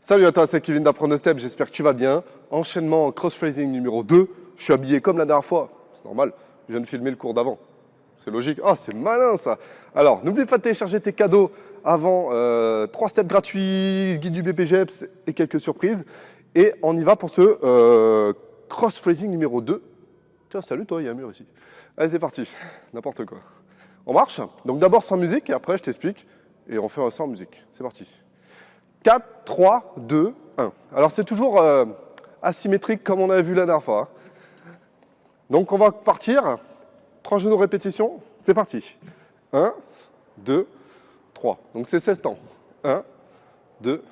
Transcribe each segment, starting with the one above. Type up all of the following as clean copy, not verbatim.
Salut à toi, c'est Kevin d'Apprendre le Step, j'espère que tu vas bien. Enchaînement cross-phrasing numéro 2. Je suis habillé comme la dernière fois, c'est normal, je viens de filmer le cours d'avant. C'est logique. Ah, c'est malin ça. Alors, n'oublie pas de télécharger tes cadeaux avant 3 steps gratuits, guide du BPGEPS et quelques surprises. Et on y va pour ce cross-phrasing numéro 2. Tiens, salut toi, il y a un mur ici. Allez, c'est parti, n'importe quoi. On marche. Donc d'abord sans musique et après je t'explique. Et on fait un sans musique. C'est parti. 4, 3, 2, 1. Alors c'est toujours asymétrique comme on avait vu la dernière fois. Donc on va partir. 3 genoux répétitions. C'est parti. 1, 2, 3. Donc c'est 16 temps. 1, 2,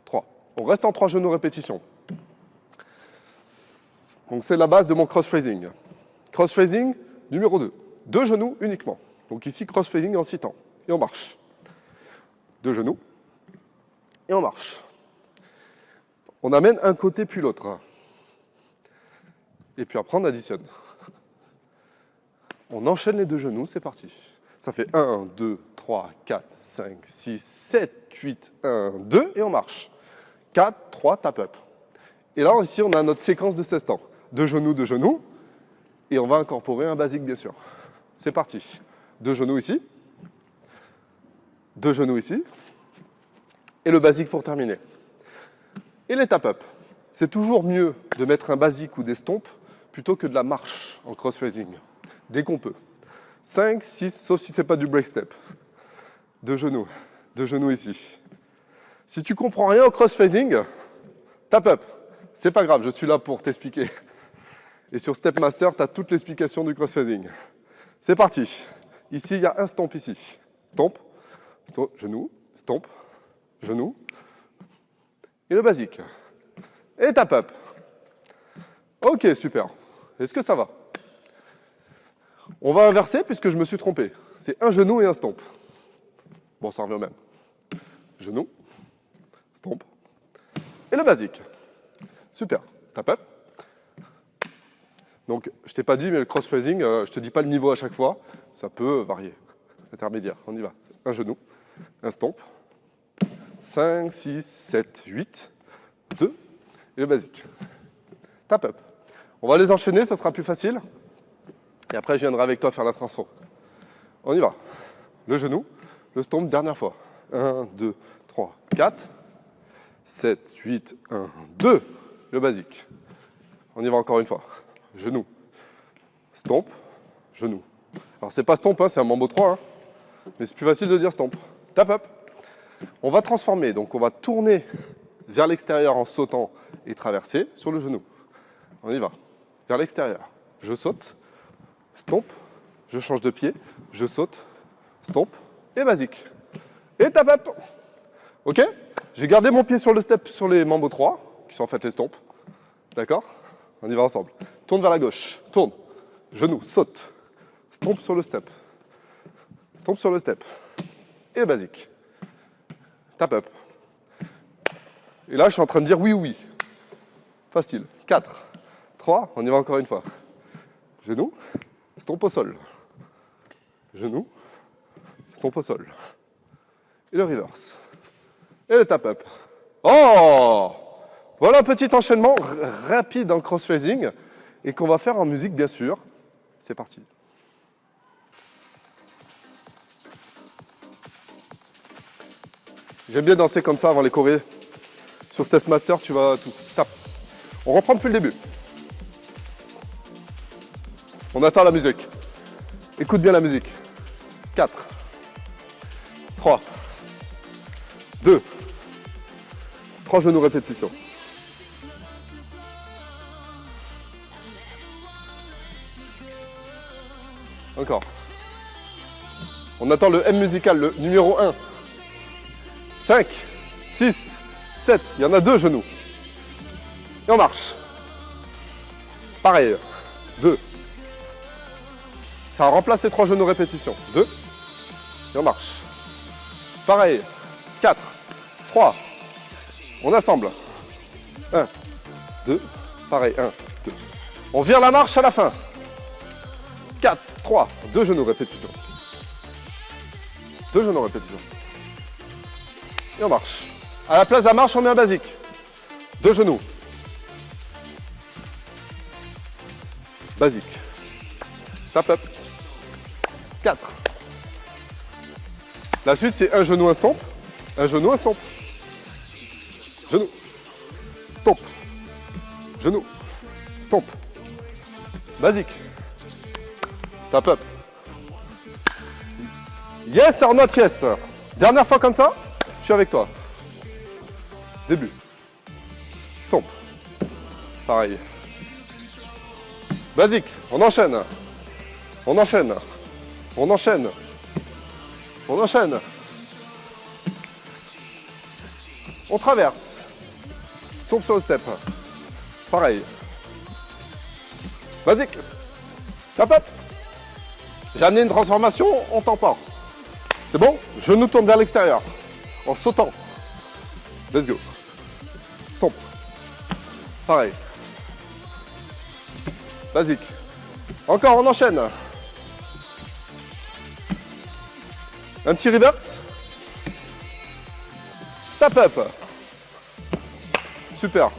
3. On reste en 3 genoux répétitions. Donc c'est la base de mon cross-phrasing. Cross-phrasing numéro 2. 2 genoux uniquement. Donc ici cross-phrasing en 6 temps. Et on marche. 2 genoux. Et on marche. On amène un côté puis l'autre. Et puis après on additionne. On enchaîne les 2 genoux, c'est parti. Ça fait 1, 2, 3, 4, 5, 6, 7, 8, 1, 2 et on marche. 4, 3, tap up. Et là ici on a notre séquence de 16 temps. 2 genoux. Et on va incorporer un basique bien sûr. C'est parti. 2 genoux ici. 2 genoux ici. Et le basique pour terminer. Et les tap-up. C'est toujours mieux de mettre un basique ou des stompes plutôt que de la marche en cross-phrasing. Dès qu'on peut. 5, 6, sauf si ce n'est pas du break step. 2 genoux ici. Si tu comprends rien au cross-phrasing, tap-up. C'est pas grave, je suis là pour t'expliquer. Et sur Step Master, tu as toute l'explication du cross-phrasing. C'est parti. Ici, il y a un stomp ici. Stomp, genou, stomp, genou. Et le basique. Et tap up. Ok, super. Est-ce que ça va? On va inverser puisque je me suis trompé. C'est un genou et un stomp. Bon, ça revient au même. Genou, stomp. Et le basique. Super. Tap up. Donc, je t'ai pas dit, mais le cross-phrasing, je te dis pas le niveau à chaque fois. Ça peut varier. Intermédiaire. On y va. Un genou, un stomp. 5, 6, 7, 8, 2, et le basique. Tap up. On va les enchaîner, ça sera plus facile. Et après, je viendrai avec toi faire la transfo. On y va. Le genou, le stomp, dernière fois. 1, 2, 3, 4, 7, 8, 1, 2, le basique. On y va encore une fois. Genou, stomp, genou. Alors, c'est pas stomp, hein, c'est un mambo 3, hein, mais c'est plus facile de dire stomp. Tap up. On va transformer, donc on va tourner vers l'extérieur en sautant et traverser sur le genou. On y va. Vers l'extérieur. Je saute, stomp, je change de pied, je saute, stomp et basique. Et tap up. Ok? J'ai gardé mon pied sur le step sur les mambo 3, qui sont en fait les stomps. D'accord? On y va ensemble. Tourne vers la gauche. Tourne. Genou, saute. Stomp sur le step. Stomp sur le step. Et le basique. Tap up. Et là, je suis en train de dire oui, oui. Facile. 4, 3, on y va encore une fois. Genou, stomp au sol. Genou, stomp au sol. Et le reverse. Et le tap up. Oh! Voilà un petit enchaînement rapide en cross-phrasing et qu'on va faire en musique, bien sûr. C'est parti. J'aime bien danser comme ça avant les chorés. Sur Step Master, tu vas tout. Tape. On reprend depuis le début. On attend la musique. Écoute bien la musique. 4, 3, 2, 3 genoux répétition. Encore. On attend le M musical, le numéro 1. 5, 6, 7. Il y en a 2 genoux. Et on marche. Pareil. 2. Ça remplace les 3 genoux répétition. 2. Et on marche. Pareil. 4, 3. On assemble. 1, 2. Pareil. 1, 2. On vire la marche à la fin. 4, 3. 2 genoux répétition. 2 genoux répétition. Et on marche. À la place de la marche, on met un basique. 2 genoux. Basique. Tap up. 4. La suite, c'est un genou, un stomp. Un genou, un stomp. Genou. Stomp. Genou. Stomp. Basique. Tap up. Yes or not yes. Dernière fois comme ça, je suis avec toi. Début. Stomp. Pareil. Basique. On enchaîne. On enchaîne. On enchaîne. On enchaîne. On traverse. Stomp sur le step. Pareil. Basique. Tap up. J'ai amené une transformation, on t'emporte. C'est bon? Genou tourne vers l'extérieur. En sautant. Let's go. Stomp. Pareil. Basique. Encore, on enchaîne. Un petit reverse. Tap up. Super.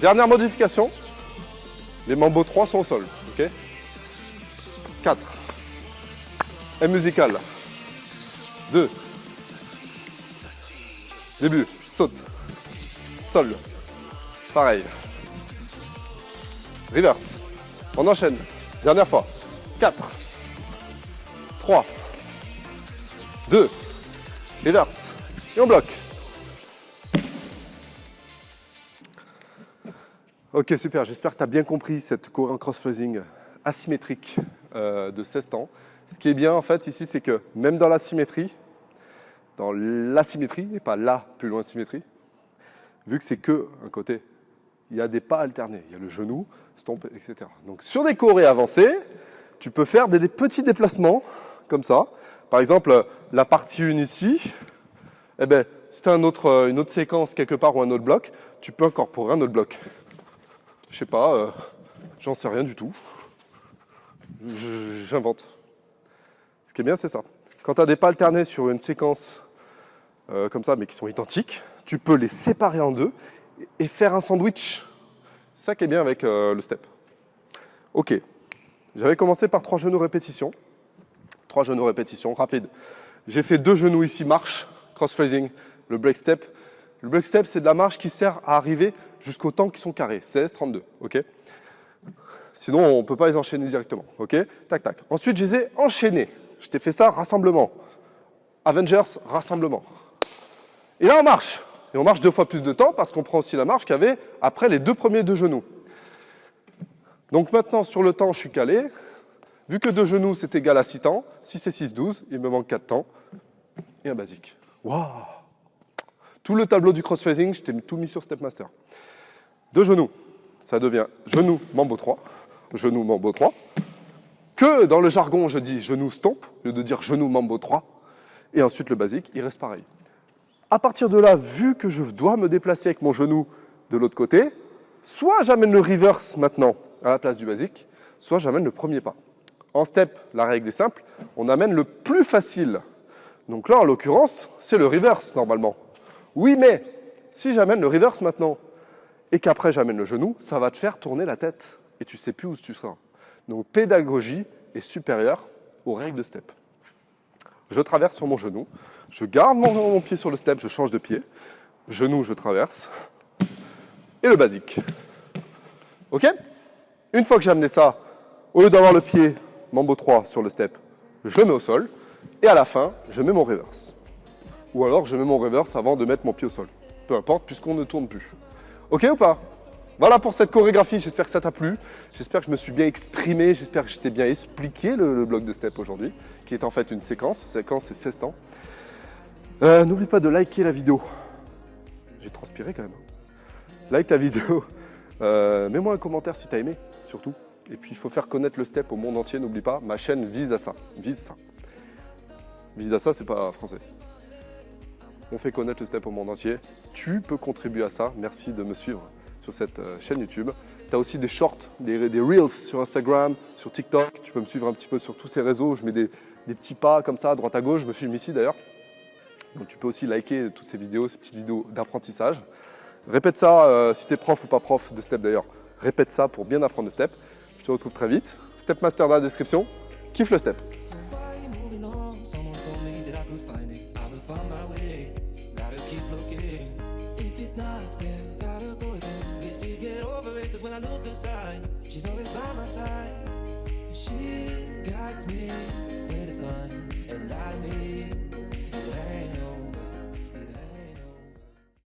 Dernière modification. Les Mambo 3 sont au sol. Ok. 4. Et musical. 2. Début. Saute. Sol. Pareil. Reverse. On enchaîne. Dernière fois. 4. 3. 2. Reverse. Et on bloque. Ok, super. J'espère que tu as bien compris cette choré en cross-phrasing asymétrique de 16 temps. Ce qui est bien, en fait, ici, c'est que même dans l'asymétrie, et pas la plus loin symétrie, vu que c'est que un côté, il y a des pas alternés. Il y a le genou, stomp, etc. Donc, sur des chorés avancés, tu peux faire des petits déplacements, comme ça. Par exemple, la partie 1 ici, eh ben, si tu as une autre séquence quelque part ou un autre bloc, tu peux incorporer un autre bloc. Je sais pas, j'en sais rien du tout. J'invente. Ce qui est bien, c'est ça. Quand tu as des pas alternés sur une séquence comme ça, mais qui sont identiques, tu peux les séparer en deux et faire un sandwich. C'est ça qui est bien avec le step. Ok. J'avais commencé par 3 genoux répétitions. 3 genoux répétitions, rapide. J'ai fait 2 genoux ici, marche, cross-phrasing, le break step. Le break step, c'est de la marche qui sert à arriver jusqu'aux temps qui sont carrés, 16, 32, ok? Sinon, on ne peut pas les enchaîner directement, ok? Tac, tac. Ensuite, je les ai enchaînés. Je t'ai fait ça, rassemblement. Avengers, rassemblement. Et là, on marche. Et on marche 2 fois plus de temps parce qu'on prend aussi la marche qu'il y avait après les 2 premiers 2 genoux. Donc maintenant, sur le temps, je suis calé. Vu que 2 genoux, c'est égal à 6 temps, 6 et 6, 12, il me manque 4 temps. Et un basique. Waouh! Tout le tableau du cross-phrasing, je t'ai tout mis sur Stepmaster. 2 genoux, ça devient genou, mambo 3. Genou, mambo 3. Que dans le jargon, je dis genou stomp, au lieu de dire genou, mambo 3. Et ensuite, le basique, il reste pareil. À partir de là, vu que je dois me déplacer avec mon genou de l'autre côté, soit j'amène le reverse maintenant à la place du basique, soit j'amène le premier pas. En step, la règle est simple, on amène le plus facile. Donc là, en l'occurrence, c'est le reverse normalement. Oui, mais si j'amène le reverse maintenant et qu'après j'amène le genou, ça va te faire tourner la tête et tu ne sais plus où tu seras. Donc pédagogie est supérieure aux règles de step. Je traverse sur mon genou, je garde mon pied sur le step, je change de pied, genou, je traverse, et le basique. Ok? Une fois que j'ai amené ça, au lieu d'avoir le pied mambo 3 sur le step, je le mets au sol, et à la fin, je mets mon reverse. Ou alors, je mets mon reverse avant de mettre mon pied au sol. Peu importe, puisqu'on ne tourne plus. Ok ou pas? Voilà pour cette chorégraphie, j'espère que ça t'a plu. J'espère que je me suis bien exprimé, j'espère que je t'ai bien expliqué le bloc de step aujourd'hui, qui est en fait une séquence. Séquence, c'est 16 temps. N'oublie pas de liker la vidéo. J'ai transpiré quand même. Like la vidéo. Mets-moi un commentaire si t'as aimé, surtout. Et puis, il faut faire connaître le step au monde entier, n'oublie pas. Ma chaîne vise à ça. Vise ça. Vise à ça, c'est pas français. On fait connaître le step au monde entier. Tu peux contribuer à ça. Merci de me suivre sur cette chaîne YouTube. Tu as aussi des shorts, des Reels sur Instagram, sur TikTok. Tu peux me suivre un petit peu sur tous ces réseaux. Je mets des petits pas comme ça, à droite à gauche. Je me filme ici d'ailleurs. Donc tu peux aussi liker toutes ces vidéos, ces petites vidéos d'apprentissage. Répète ça, si tu es prof ou pas prof de step d'ailleurs, répète ça pour bien apprendre le step. Je te retrouve très vite. Step Master dans la description. Kiffe le step. She guides me with the sun and light me